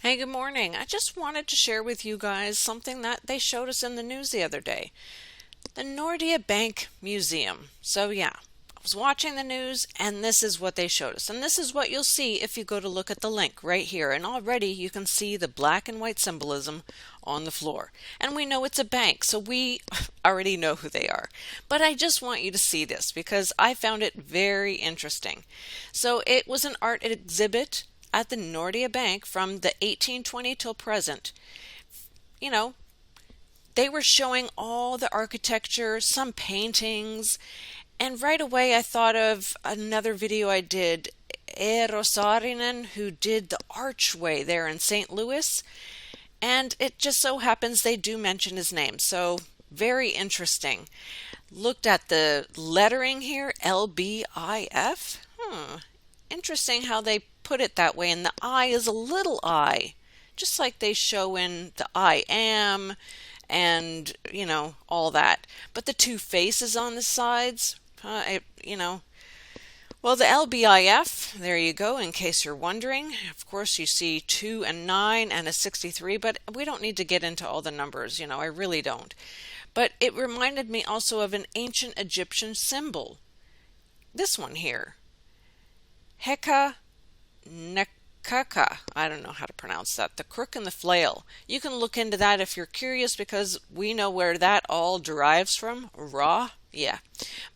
Hey, good morning. I just wanted to share with you guys something that they showed us in the news the other day. The Nordea Bank Museum. I was watching the news and this is what they showed us. And this is what you'll see if you go to look at the link right here. And already you can see the black and white symbolism on the floor. And we know it's a bank, so we already know who they are. But I just want you to see this because I found it very interesting. So it was an art exhibit at the Nordea Bank from the 1820 till present. You know, they were showing all the architecture, some paintings, and right away I thought of another video I did, Eero Saarinen, who did the archway there in St. Louis, and it just so happens they do mention his name, so very interesting. Looked at the lettering here, LBIF. Interesting how they put it that way, and the I is a little I, just like they show in the I am and, all that. But the two faces on the sides, well, the LBIF, there you go, in case you're wondering. Of course, you see 2 and 9 and a 63, but we don't need to get into all the numbers, I really don't. But it reminded me also of an ancient Egyptian symbol. This one here. Heka Nekaka. I don't know how to pronounce that. The crook and the flail. You can look into that if you're curious because we know where that all derives from. Ra? Yeah.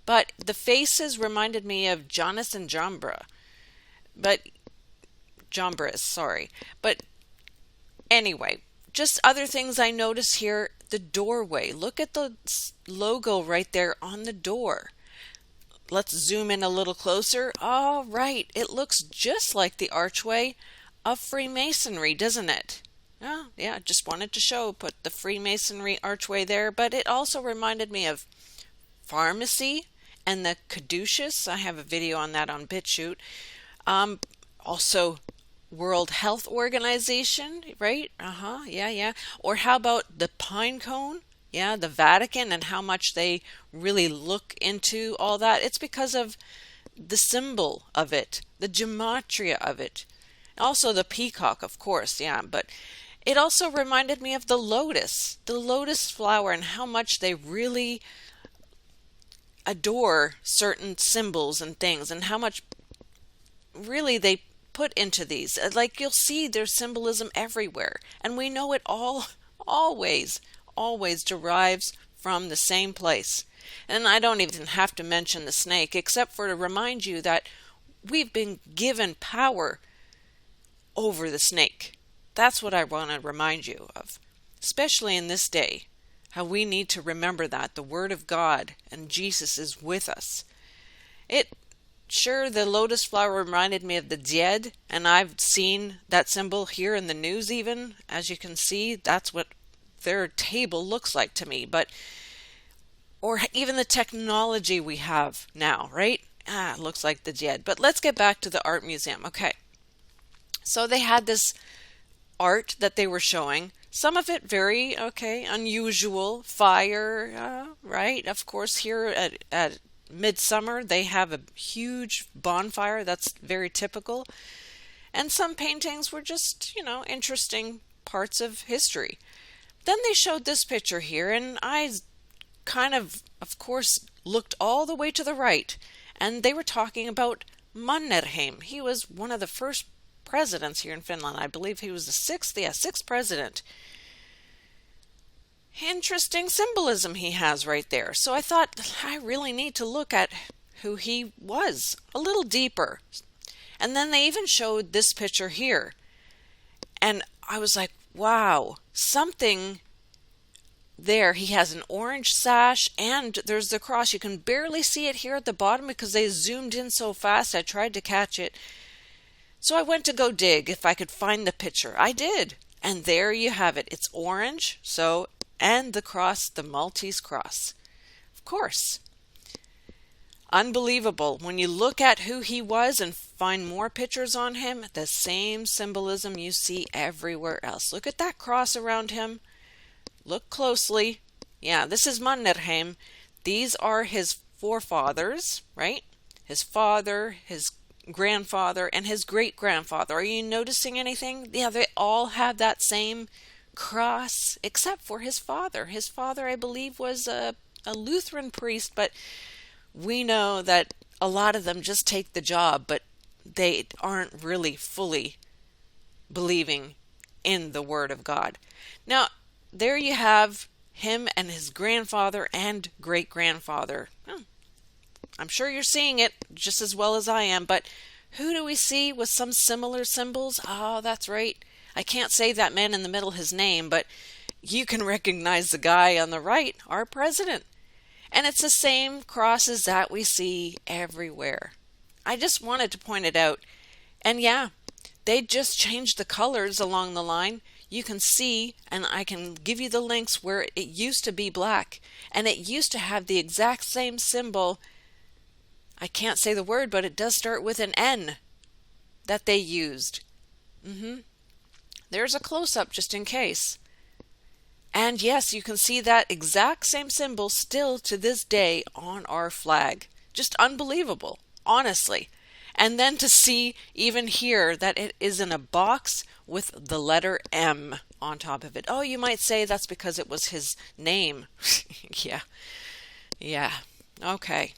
But the faces reminded me of Janus and Jambres. Sorry. But anyway, just other things I notice here. The doorway. Look at the logo right there on the door. Let's zoom in a little closer. All right, it looks just like the archway of Freemasonry, doesn't it? Oh, yeah, just wanted to put the Freemasonry archway there, but it also reminded me of pharmacy and the caduceus. I have a video on that on BitChute. Also, World Health Organization, right? Yeah. Or how about the pine cone? Yeah, the Vatican and how much they really look into all that. It's because of the symbol of it, the gematria of it. Also the peacock, of course, yeah, but it also reminded me of the lotus flower, and how much they really adore certain symbols and things, and how much really they put into these. Like you'll see there's symbolism everywhere, and we know it all always derives from the same place. And I don't even have to mention the snake, except for to remind you that we've been given power over the snake. That's what I want to remind you of, especially in this day, how we need to remember that the Word of God and Jesus is with us. The lotus flower reminded me of the Died, and I've seen that symbol here in the news even. As you can see, that's what their table looks like to me, or even the technology we have now, right? It looks like the Died. But let's get back to the art museum. Okay. So they had this art that they were showing. Some of it very, unusual. Fire, right? Of course, here at Midsummer, they have a huge bonfire. That's very typical. And some paintings were just, interesting parts of history. Then they showed this picture here, and I kind of course, looked all the way to the right, and they were talking about Mannerheim. He was one of the first presidents here in Finland. I believe he was the sixth president. Interesting symbolism he has right there. So I thought I really need to look at who he was a little deeper. And then they even showed this picture here. And I was like, wow, something there. He has an orange sash and there's the cross. You can barely see it here at the bottom because they zoomed in so fast. I tried to catch it. So I went to go dig if I could find the picture. I did. And there you have it. It's orange. And the cross, the Maltese cross. Of course. Unbelievable. When you look at who he was and find more pictures on him, the same symbolism you see everywhere else. Look at that cross around him. Look closely. Yeah, this is Mannerheim. These are his forefathers, right? His father, his grandfather and his great grandfather. Are you noticing anything? Yeah, they all have that same cross, except for his father. His father, I believe, was a Lutheran priest, but we know that a lot of them just take the job, but they aren't really fully believing in the Word of God. Now, there you have him and his grandfather and great-grandfather. I'm sure you're seeing it just as well as I am, but who do we see with some similar symbols? Oh, that's right. I can't say that man in the middle his name, but you can recognize the guy on the right, our president. And it's the same crosses that we see everywhere. I just wanted to point it out. And yeah, they just changed the colors along the line. You can see, and I can give you the links where it used to be black. And it used to have the exact same symbol. I can't say the word, but it does start with an N that they used. There's a close-up just in case. And yes, you can see that exact same symbol still to this day on our flag. Just unbelievable, honestly. And then to see even here that it is in a box with the letter M on top of it. Oh, you might say that's because it was his name. Yeah. Okay.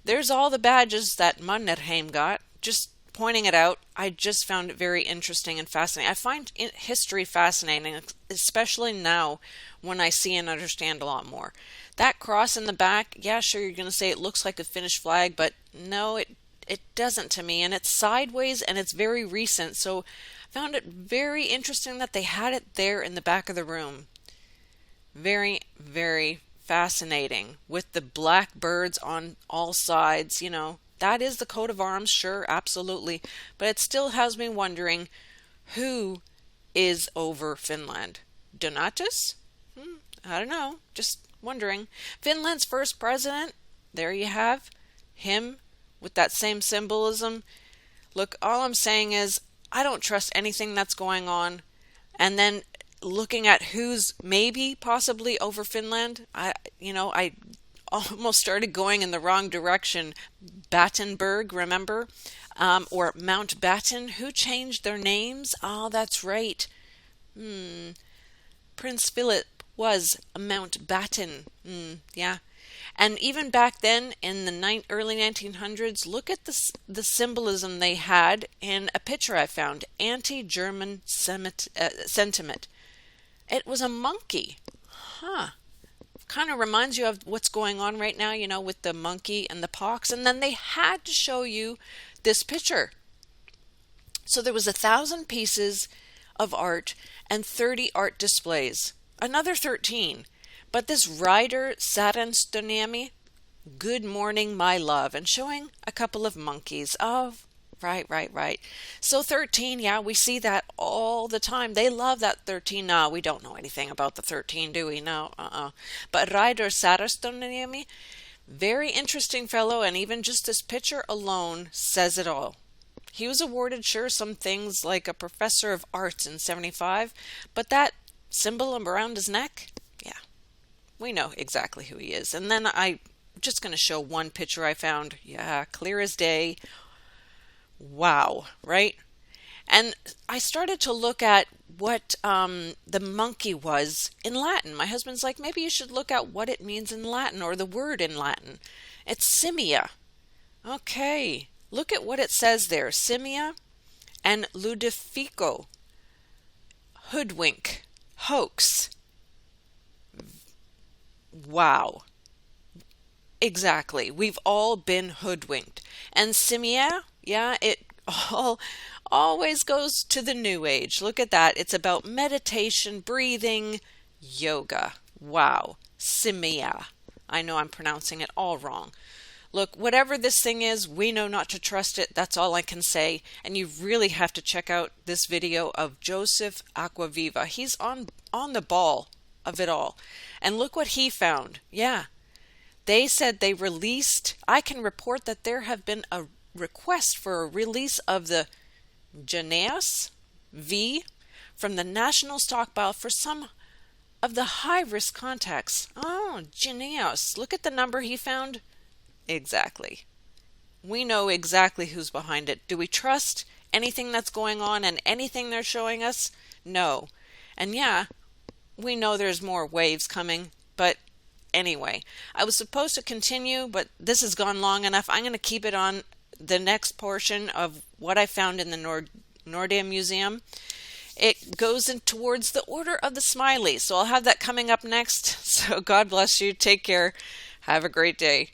There's all the badges that Mannerheim got. Just pointing it out, I just found it very interesting and fascinating. I find history fascinating, especially now when I see and understand a lot more. That cross in the back, yeah, sure, you're going to say it looks like a Finnish flag, but no, it doesn't to me. And it's sideways and it's very recent. So I found it very interesting that they had it there in the back of the room. Very, very fascinating with the black birds on all sides, That is the coat of arms, sure, absolutely. But it still has me wondering, who is over Finland? Donatus? I don't know. Just wondering. Finland's first president, there you have him with that same symbolism. Look, all I'm saying is I don't trust anything that's going on. And then looking at who's maybe possibly over Finland, I almost started going in the wrong direction. Battenberg, remember? Or Mountbatten, who changed their names? Oh, that's right. Prince Philip was a Mountbatten. Yeah. And even back then, in the early 1900s, look at the symbolism they had in a picture I found. Anti-German sentiment. It was a monkey. Kind of reminds you of what's going on right now, with the monkey and the pox. And then they had to show you this picture. So there was 1,000 pieces of art and 30 art displays. Another 13. But this writer, Särestöniemi, good morning, my love, and showing a couple of monkeys. Oh, right. So 13, yeah, we see that all the time. They love that 13. No, we don't know anything about the 13, do we? No, But writer Särestöniemi, very interesting fellow, and even just this picture alone says it all. He was awarded, sure, some things like a professor of arts in 75, but that symbol around his neck, yeah, we know exactly who he is. And then I'm just going to show one picture I found. Yeah, clear as day. Wow, right? And I started to look at what the monkey was in Latin. My husband's like, maybe you should look at what it means in Latin, or the word in Latin. It's simia. Okay, look at what it says there. Simia and ludifico. Hoodwink. Hoax. Wow. Exactly. We've all been hoodwinked. And simia, yeah, it always goes to the new age. Look at that. It's about meditation, breathing, yoga. Wow. Simia. I know I'm pronouncing it all wrong. Look, whatever this thing is, we know not to trust it. That's all I can say. And you really have to check out this video of Joseph Aquaviva. He's on the ball of it all. And look what he found. Yeah. They said they released, I can report that there have been a request for a release of the Janaeus V from the national stockpile for some of the high-risk contacts. Oh, Janaeus. Look at the number he found. Exactly. we know exactly who's behind it. Do we trust anything that's going on and anything they're showing us? No. And yeah, we know there's more waves coming, but anyway, I was supposed to continue, but this has gone long enough. I'm going to keep it on the next portion of what I found in the Nordea Museum. It goes in towards the Order of the Smiley, so I'll have that coming up next. So God bless you. Take care. Have a great day.